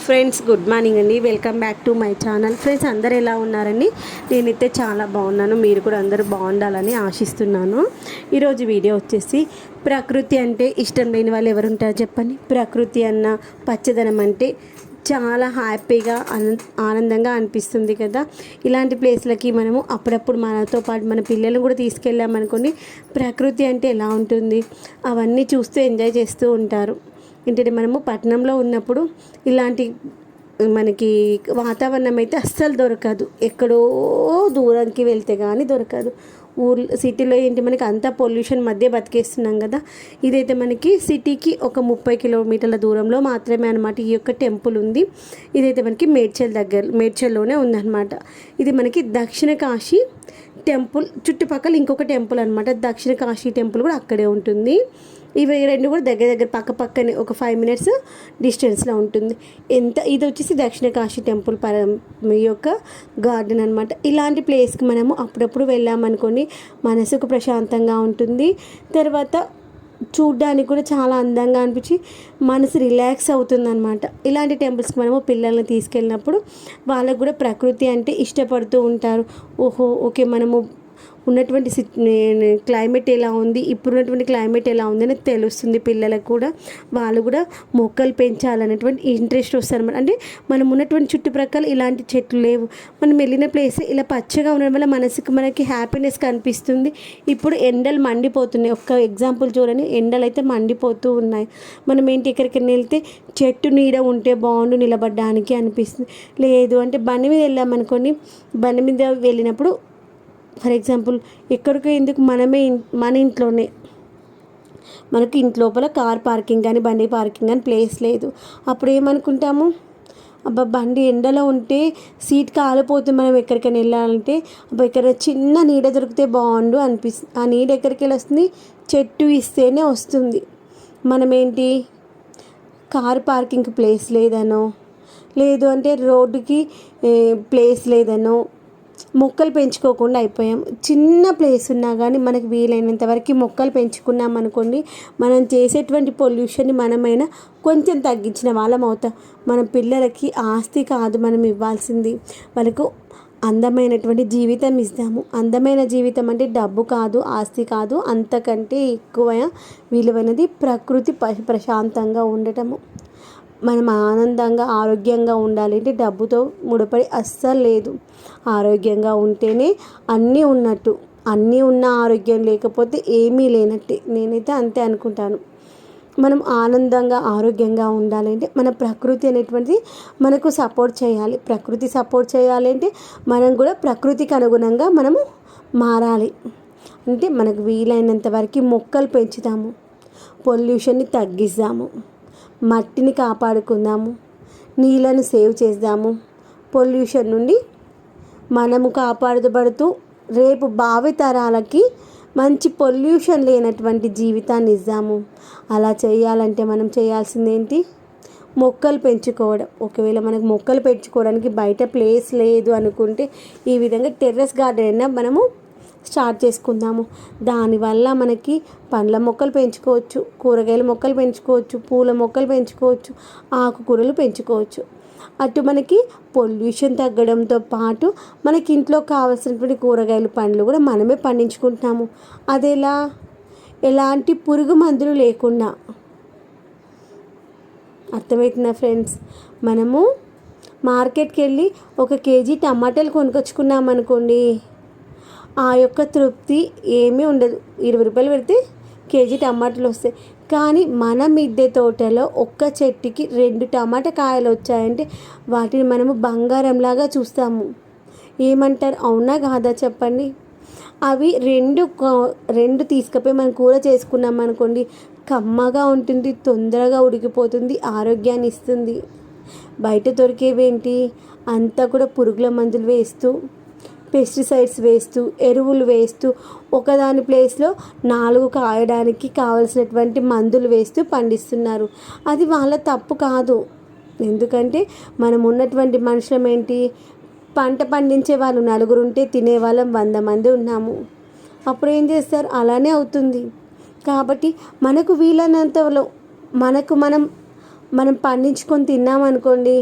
Friends good morning అండి. Welcome back to my channel. Friends అందరు ఎలా ఉన్నారండి? నేనైతే చాలా బాగున్నాను. మీరు కూడా అందరూ బాగుండాలని ఆశిస్తున్నాను. ఈరోజు వీడియో వచ్చేసి ప్రకృతి అంటే ఇష్టం లేని వాళ్ళు ఎవరు ఉంటారో చెప్పండి. ప్రకృతి అన్న పచ్చదనం అంటే చాలా హ్యాపీగా ఆనందంగా అనిపిస్తుంది కదా. ఇలాంటి ప్లేస్లకి మనము అప్పుడప్పుడు మనతో పాటు మన పిల్లలను కూడా తీసుకెళ్ళామనుకోండి, ప్రకృతి అంటే ఎలా ఉంటుంది అవన్నీ చూస్తూ ఎంజాయ్ చేస్తూ ఉంటారు. ఏంటంటే మనము పట్టణంలో ఉన్నప్పుడు ఇలాంటి మనకి వాతావరణం అయితే అస్సలు దొరకదు. ఎక్కడో దూరానికి వెళ్తే కానీ దొరకదు. సిటీలో ఏంటి మనకి అంతా పొల్యూషన్ మధ్య బతికేస్తున్నాం కదా. ఇదైతే మనకి సిటీకి ఒక 30 కిలోమీటర్ల దూరంలో మాత్రమే అనమాట ఈ యొక్క టెంపుల్ ఉంది. ఇదైతే మనకి మేడ్చల్లోనే ఉందన్నమాట. ఇది మనకి దక్షిణ కాశీ టెంపుల్ చుట్టుపక్కల ఇంకొక టెంపుల్ అనమాట. దక్షిణ కాశీ టెంపుల్ కూడా అక్కడే ఉంటుంది. ఇవి రెండు కూడా దగ్గర దగ్గర పక్కనే ఒక 5 మినిట్స్ డిస్టెన్స్లో ఉంటుంది. ఇది వచ్చేసి దక్షిణ కాశీ టెంపుల్ ఈ యొక్క గార్డెన్ అనమాట. ఇలాంటి ప్లేస్కి మనము అప్పుడప్పుడు వెళ్ళామనుకోండి, మనసుకు ప్రశాంతంగా ఉంటుంది. తర్వాత చూడ్డానికి కూడా చాలా అందంగా అనిపించి మనసు రిలాక్స్ అవుతుందన్నమాట. ఇలాంటి టెంపుల్స్కి మనము పిల్లల్ని తీసుకెళ్ళినప్పుడు వాళ్ళకు కూడా ప్రకృతి అంటే ఇష్టపడుతూ ఉంటారు. ఓకే మనము ఉన్నటువంటి క్లైమేట్ ఎలా ఉంది, ఇప్పుడున్నటువంటి క్లైమేట్ ఎలా ఉంది అని తెలుస్తుంది పిల్లలకు కూడా. వాళ్ళు కూడా మొక్కలు పెంచాలనేటువంటి ఇంట్రెస్ట్ వస్తారు. అంటే మనం ఉన్నటువంటి చుట్టుప్రక్కల ఇలాంటి చెట్లు లేవు, మనం వెళ్ళిన ప్లేస్ ఇలా పచ్చగా ఉండడం వల్ల మనకి హ్యాపీనెస్ కనిపిస్తుంది. ఇప్పుడు ఎండలు మండిపోతున్నాయి. ఒక్క ఎగ్జాంపుల్ చూడండి, ఎండలు అయితే మండిపోతూ ఉన్నాయి. మనం ఏంటి ఎక్కడికైనా వెళ్తే చెట్టు నీడ ఉంటే బాగుండు నిలబడడానికి అనిపిస్తుంది. లేదు అంటే బండి మీద వెళ్ళామనుకోండి, బండి మీద వెళ్ళినప్పుడు ఫర్ ఎగ్జాంపుల్ ఎక్కడికో ఎందుకు మన ఇంట్లోనే మనకి ఇంట్లోపల కార్ పార్కింగ్ కానీ బండి పార్కింగ్ కానీ ప్లేస్ లేదు. అప్పుడు ఏమనుకుంటాము, అబ్బా బండి ఎండలో ఉంటే సీట్ కాలిపోతుంది, మనం ఎక్కడికైనా వెళ్ళాలంటే అబ్బా ఇక్కడ చిన్న నీడ దొరికితే బాగుండు అనిపిస్తుంది. ఆ నీడ ఎక్కడికి వెళ్ళి వస్తుంది, చెట్టు ఇస్తేనే వస్తుంది. మనమేంటి కార్ పార్కింగ్కి ప్లేస్ లేదనో, లేదు అంటే రోడ్డుకి ప్లేస్ లేదనో మొక్కలు పెంచుకోకుండా అయిపోయాం. చిన్న ప్లేస్ ఉన్నా కానీ మనకు వీలైనంత వరకు మొక్కలు పెంచుకున్నాం అనుకోండి, మనం చేసేటువంటి పొల్యూషన్ని మనమైనా కొంచెం తగ్గించిన వాళ్ళం అవుతాం. మన పిల్లలకి ఆస్తి కాదు మనం ఇవ్వాల్సింది, వాళ్ళకు అందమైనటువంటి జీవితం ఇస్తాము. అందమైన జీవితం అంటే డబ్బు కాదు, ఆస్తి కాదు, అంతకంటే ఎక్కువ విలువైనది ప్రకృతి ప్రశాంతంగా ఉండటము. మనం ఆనందంగా ఆరోగ్యంగా ఉండాలి అంటే డబ్బుతో ముడిపడి అస్సలు లేదు. ఆరోగ్యంగా ఉంటేనే అన్నీ ఉన్నట్టు. అన్నీ ఉన్న ఆరోగ్యం లేకపోతే ఏమీ లేనట్టే. నేనైతే అంతే అనుకుంటాను. మనం ఆనందంగా ఆరోగ్యంగా ఉండాలంటే మన ప్రకృతి అనేటువంటిది మనకు సపోర్ట్ చేయాలి. ప్రకృతి సపోర్ట్ చేయాలి అంటే మనం కూడా ప్రకృతికి అనుగుణంగా మనము మారాలి. అంటే మనకు వీలైనంత వరకు మొక్కలు పెంచుతాము, పొల్యూషన్ని తగ్గిస్తాము, మట్టిని కాపాడుకుందాము, నీళ్ళను సేవ్ చేద్దాము, పొల్యూషన్ నుండి మనము కాపాడబడుతూ రేపు భావితరాలకి మంచి పొల్యూషన్ లేనటువంటి జీవితాన్ని ఇద్దాము. అలా చేయాలంటే మనం చేయాల్సింది ఏంటి, మొక్కలు పెంచుకోవడం. ఒకవేళ మనకు మొక్కలు పెంచుకోవడానికి బయట ప్లేస్ లేదు అనుకుంటే ఈ విధంగా టెర్రస్ గార్డెన్ అయినా మనము స్టార్ట్ చేసుకుందాము. దానివల్ల మనకి పండ్ల మొక్కలు పెంచుకోవచ్చు, కూరగాయల మొక్కలు పెంచుకోవచ్చు, పూల మొక్కలు పెంచుకోవచ్చు, ఆకుకూరలు పెంచుకోవచ్చు. అటు మనకి పొల్యూషన్ తగ్గడంతో పాటు మనకి ఇంట్లో కావాల్సినటువంటి కూరగాయలు పండ్లు కూడా మనమే పండించుకుంటున్నాము. అదేలా, ఎలాంటి పురుగు మందులు లేకుండా. అర్థమవుతుందా ఫ్రెండ్స్? మనము మార్కెట్కి వెళ్ళి 1 కేజీ టమాటాలు కొనుకొచ్చుకున్నాం అనుకోండి, ఆ యొక్క తృప్తి ఏమీ ఉండదు. 20 రూపాయలు పెడితే కేజీ టమాటాలు వస్తాయి. కానీ మన మిద్దె తోటలో ఒక్క చెట్టుకి 2 టమాటా కాయలు వచ్చాయంటే వాటిని మనము బంగారంలాగా చూస్తాము. ఏమంటారు, అవునా కాదా చెప్పండి? అవి రెండు తీసుకుపోయి మనం కూర చేసుకున్నాం అనుకోండి, కమ్మగా ఉంటుంది, తొందరగా ఉడికిపోతుంది, ఆరోగ్యాన్ని ఇస్తుంది. బయట దొరికేవేంటి, అంతా కూడా పురుగుల మందులు వేస్తూ, పెస్టిసైడ్స్ వేస్తూ, ఎరువులు వేస్తూ, ఒకదాని ప్లేస్లో 4 కాయడానికి కావలసినటువంటి మందులు వేస్తూ పండిస్తున్నారు. అది వాళ్ళ తప్పు కాదు. ఎందుకంటే మనం ఉన్నటువంటి మనుషులం ఏంటి, పంట పండించే వాళ్ళు 4 ఉంటే తినేవాళ్ళం 100 మంది ఉన్నాము. అప్పుడు ఏం చేస్తారు, అలానే అవుతుంది. కాబట్టి మనకు వీలైనంతలో మనకు మనం మనం పండించుకొని తిన్నామనుకోండి,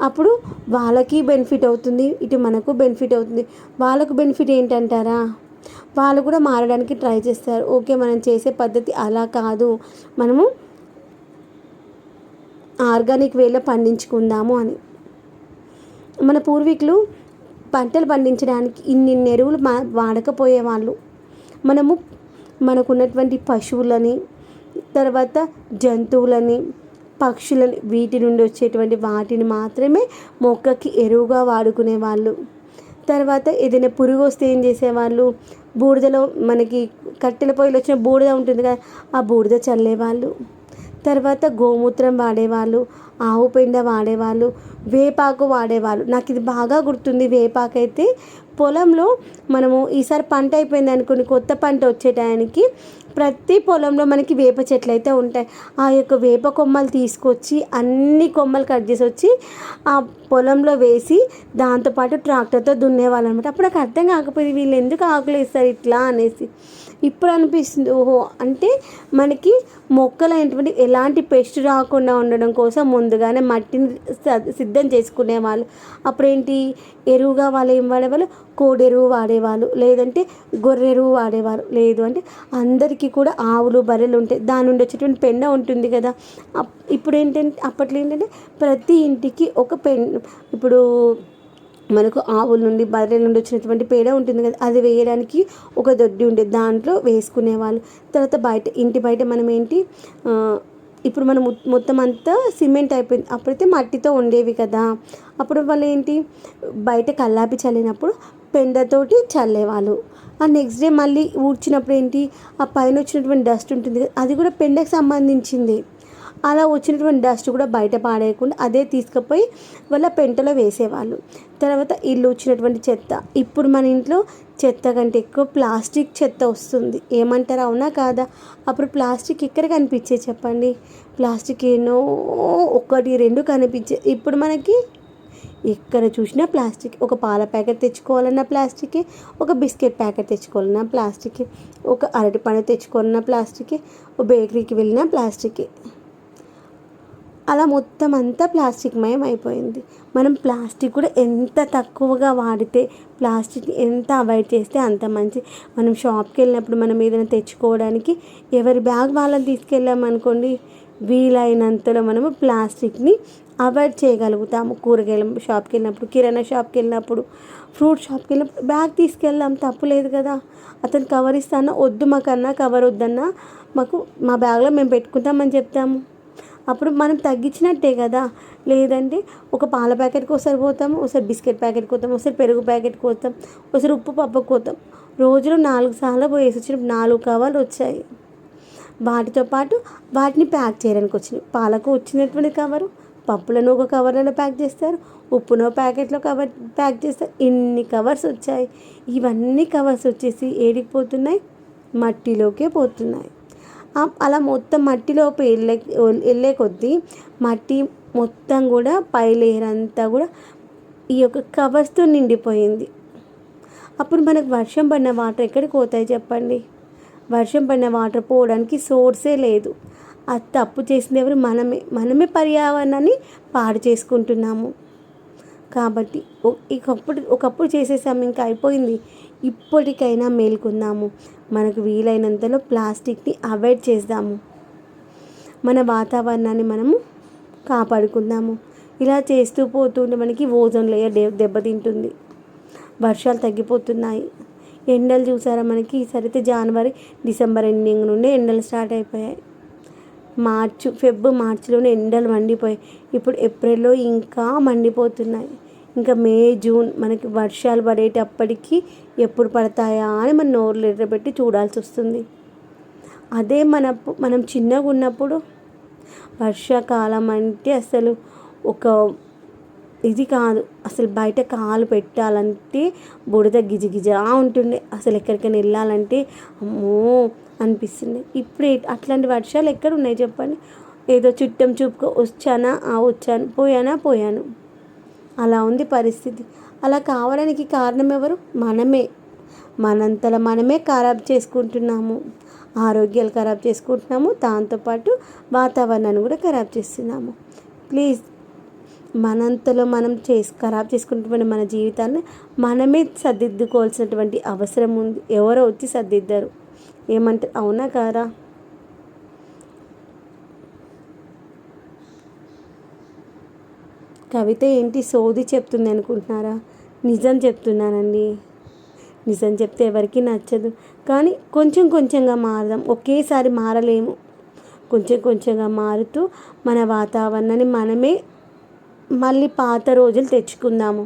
అప్పుడు వాళ్ళకి బెనిఫిట్ అవుతుంది, ఇటు మనకు బెనిఫిట్ అవుతుంది. వాళ్ళకు బెనిఫిట్ ఏంటంటారా, వాళ్ళు కూడా మారడానికి ట్రై చేస్తారు. ఓకే, మనం చేసే పద్ధతి అలా కాదు, మనము ఆర్గానిక్ వేలో పండించుకుందాము అని. మన పూర్వీకులు పంటలు పండించడానికి ఇన్ని ఎరువులు వాడకపోయేవాళ్ళు. మనము మనకున్నటువంటి పశువులని, తర్వాత జంతువులని, పక్షులని, వీటి నుండి వచ్చేటువంటి వాటిని మాత్రమే మొక్కకి ఎరువుగా వాడుకునేవాళ్ళు. తర్వాత ఏదైనా పురుగు వస్తే ఏం చేసేవాళ్ళు, బూడిదలో మనకి కట్టెల పొయ్యిలో వచ్చిన బూడిద ఉంటుంది కదా, ఆ బూడిద చల్లేవాళ్ళు. తర్వాత గోమూత్రం వాడేవాళ్ళు, ఆవు పెండ వాడేవాళ్ళు, వేపాకు వాడేవాళ్ళు. నాకు ఇది బాగా గుర్తుంది. వేపాకు అయితే పొలంలో మనము ఈసారి పంట అయిపోయింది అనుకోని, కొత్త పంట వచ్చే టయానికి ప్రతి పొలంలో మనకి వేప చెట్లు అయితే ఉంటాయి. ఆ యొక్క వేప కొమ్మలు తీసుకొచ్చి అన్ని కొమ్మలు కట్ చేసి వచ్చి ఆ పొలంలో వేసి దాంతోపాటు ట్రాక్టర్తో దున్నేవాళ్ళు అనమాట. అప్పుడు నాకు అర్థం కాకపోయింది, వీళ్ళు ఎందుకు ఆకులు వేస్తారు ఇట్లా అనేసి. ఇప్పుడు అనిపిస్తుంది, ఓహో అంటే మనకి మొక్కలైనటువంటి ఎలాంటి పెస్ట్ రాకుండా ఉండడం కోసం ముందుగానే మట్టిని సిద్ధం చేసుకునేవాళ్ళు. అప్పుడేంటి ఎరువుగా వాళ్ళు ఏం వాడేవాళ్ళు, కోడెరువు వాడేవాళ్ళు, లేదంటే గొర్రెరువు వాడేవారు. లేదు అంటే అందరికీ కూడా ఆవులు బర్రెలు ఉంటాయి, దాని నుండి వచ్చేటువంటి పెండ ఉంటుంది కదా. ఇప్పుడు ఏంటంటే అప్పట్లో ఏంటంటే ప్రతి ఇంటికి ఒక ఇప్పుడు మనకు ఆవుల నుండి బర్రెల నుండి వచ్చినటువంటి పేడ ఉంటుంది కదా, అది వేయడానికి ఒక దొడ్డి ఉండేది, దాంట్లో వేసుకునేవాళ్ళు. తర్వాత బయట ఇంటి బయట మనం ఏంటి ఇప్పుడు మనం మొత్తం అంతా సిమెంట్ అయిపోయింది, అప్పుడైతే మట్టితో ఉండేవి కదా. అప్పుడు వాళ్ళు ఏంటి బయట కల్లాపి చల్లినప్పుడు పెండతోటి చల్లేవాళ్ళు. ఆ నెక్స్ట్ డే మళ్ళీ ఊడ్చినప్పుడు ఏంటి ఆ పైన వచ్చినటువంటి డస్ట్ ఉంటుంది కదా, అది కూడా పెండకు సంబంధించింది. అలా వచ్చినటువంటి డస్ట్ కూడా బయట పాడేయకుండా అదే తీసుకుపోయి వాళ్ళ పెంటలో వేసేవాళ్ళు. తర్వాత ఇల్లు వచ్చినటువంటి చెత్త, ఇప్పుడు మన ఇంట్లో చెత్త కంటే ఎక్కువ ప్లాస్టిక్ చెత్త వస్తుంది. ఏమంటారు, అవునా కాదా? అప్పుడు ప్లాస్టిక్ ఎక్కడ కనిపించే చెప్పండి, ప్లాస్టిక్ ఏనో ఒకటి రెండు కనిపించే. ఇప్పుడు మనకి ఎక్కడ చూసినా ప్లాస్టిక్. ఒక పాల ప్యాకెట్ తెచ్చుకోవాలన్నా ప్లాస్టికే, ఒక బిస్కెట్ ప్యాకెట్ తెచ్చుకోవాలన్నా ప్లాస్టికే, ఒక అరటిపండు తెచ్చుకోవాలన్నా ప్లాస్టికే, ఒక బేకరీకి వెళ్ళినా ప్లాస్టికే. అలా మొత్తం అంతా ప్లాస్టిక్ మయం అయిపోయింది. మనం ప్లాస్టిక్ కూడా ఎంత తక్కువగా వాడితే, ప్లాస్టిక్ ఎంత అవాయిడ్ చేస్తే అంత మంచి. మనం షాప్కి వెళ్ళినప్పుడు మనం ఏదైనా తెచ్చుకోవడానికి ఎవరి బ్యాగ్ వాళ్ళని తీసుకెళ్ళామనుకోండి, వీలైనంతలో మనము ప్లాస్టిక్ని అవాయిడ్ చేయగలుగుతాము. కూరగాయల షాప్కి వెళ్ళినప్పుడు, కిరాణా షాప్కి వెళ్ళినప్పుడు, ఫ్రూట్ షాప్కి వెళ్ళినప్పుడు బ్యాగ్ తీసుకెళ్దాం, తప్పులేదు కదా. అతను కవర్ ఇస్తానా, వద్దు మాకన్నా కవర్ వద్దన్నా, మాకు మా బ్యాగ్లో మేము పెట్టుకుంటామని చెప్తాము. అప్పుడు మనం తగ్గించినట్టే కదా. లేదంటే ఒక పాల ప్యాకెట్కి ఒకసారి పోతాము, ఒకసారి బిస్కెట్ ప్యాకెట్కి పోతాం, ఒకసారి పెరుగు ప్యాకెట్కి పోతాం, ఒకసారి ఉప్పు పప్పుకి పోతాం. రోజులో 4 సార్లు పోయేసి వచ్చినప్పుడు 4 కవర్లు వచ్చాయి. వాటితో పాటు వాటిని ప్యాక్ చేయడానికి వచ్చినాయి. పాలకు వచ్చినటువంటి కవరు, పప్పులను ఒక కవర్లలో ప్యాక్ చేస్తారు, ఉప్పునో ప్యాకెట్లో కవర్ ప్యాక్ చేస్తారు. ఇన్ని కవర్స్ వచ్చాయి. ఇవన్నీ కవర్స్ వచ్చేసి ఏడికి పోతున్నాయి, మట్టిలోకే పోతున్నాయి. అలా మొత్తం మట్టిలోకి వెళ్ళే కొద్దీ మట్టి మొత్తం కూడా పై లేయర్ అంతా కూడా ఈ యొక్క కవర్స్తో నిండిపోయింది. అప్పుడు మనకు వర్షం పడిన వాటర్ ఎక్కడికి పోతాయి చెప్పండి. వర్షం పడిన వాటర్ పోవడానికి సోర్సే లేదు. అది తప్పు చేసింది ఎవరు, మనమే పర్యావరణాన్ని పాడు చేసుకుంటున్నాము. కాబట్టి ఒకప్పుడు చేసేసాము, ఇంకా అయిపోయింది. ఇప్పటికైనా మేల్కొందాము. మనకు వీలైనంతలో ప్లాస్టిక్ని అవాయిడ్ చేద్దాము. మన వాతావరణాన్ని మనము కాపాడుకుందాము. ఇలా చేస్తూ పోతుంటే మనకి ఓజోన్ లేయర్ దెబ్బతింటుంది, వర్షాలు తగ్గిపోతున్నాయి. ఎండలు చూసారా మనకి, ఈసారైతే జనవరి డిసెంబర్ ఎండింగ్ నుండి ఎండలు స్టార్ట్ అయిపోయాయి. మార్చిలోనే ఎండలు మండిపోయాయి. ఇప్పుడు ఏప్రిల్లో ఇంకా మండిపోతున్నాయి. ఇంకా మే జూన్ మనకి వర్షాలు పడేటప్పటికి ఎప్పుడు పడతాయా అని మన నోరు ఎర్రబెట్టి చూడాల్సి వస్తుంది. అదే మనం చిన్నగా ఉన్నప్పుడు వర్షాకాలం అంటే అసలు ఒక ఇది కాదు, అసలు బయట కాలు పెట్టాలంటే బుడద గిజగిజా ఉంటుండే. అసలు ఎక్కడికైనా వెళ్ళాలంటే అమ్మో అనిపిస్తుంది. ఇప్పుడు అట్లాంటి వర్షాలు ఎక్కడ ఉన్నాయి చెప్పండి. ఏదో చుట్టం చూపుకో వచ్చానా వచ్చాను, పోయాను, అలా ఉంది పరిస్థితి. అలా కావడానికి కారణం ఎవరు, మనమే. మనంతలో మనమే ఖరాబ్ చేసుకుంటున్నాము. ఆరోగ్యాలు ఖరాబ్ చేసుకుంటున్నాము, దాంతోపాటు వాతావరణాన్ని కూడా ఖరాబ్ చేస్తున్నాము. ప్లీజ్ మనంతలో మనం ఖరాబ్ చేసుకుంటున్న మన జీవితాన్ని మనమే సర్దిద్దుకోవాల్సినటువంటి అవసరం ఉంది. ఎవరో వచ్చి సర్దిద్దరు. ఏమంటారు? అవునా కారా? కవిత ఏంటి సోది చెప్తుంది అనుకుంటున్నారా? నిజం చెప్తున్నానండి. నిజం చెప్తే ఎవరికి నచ్చదు, కానీ కొంచెం కొంచెంగా మారదాం. ఒకేసారి మారలేము. కొంచెం కొంచెంగా మారుతూ మన వాతావరణాన్ని మనమే మళ్ళీ పాత రోజులు తెచ్చుకుందాము.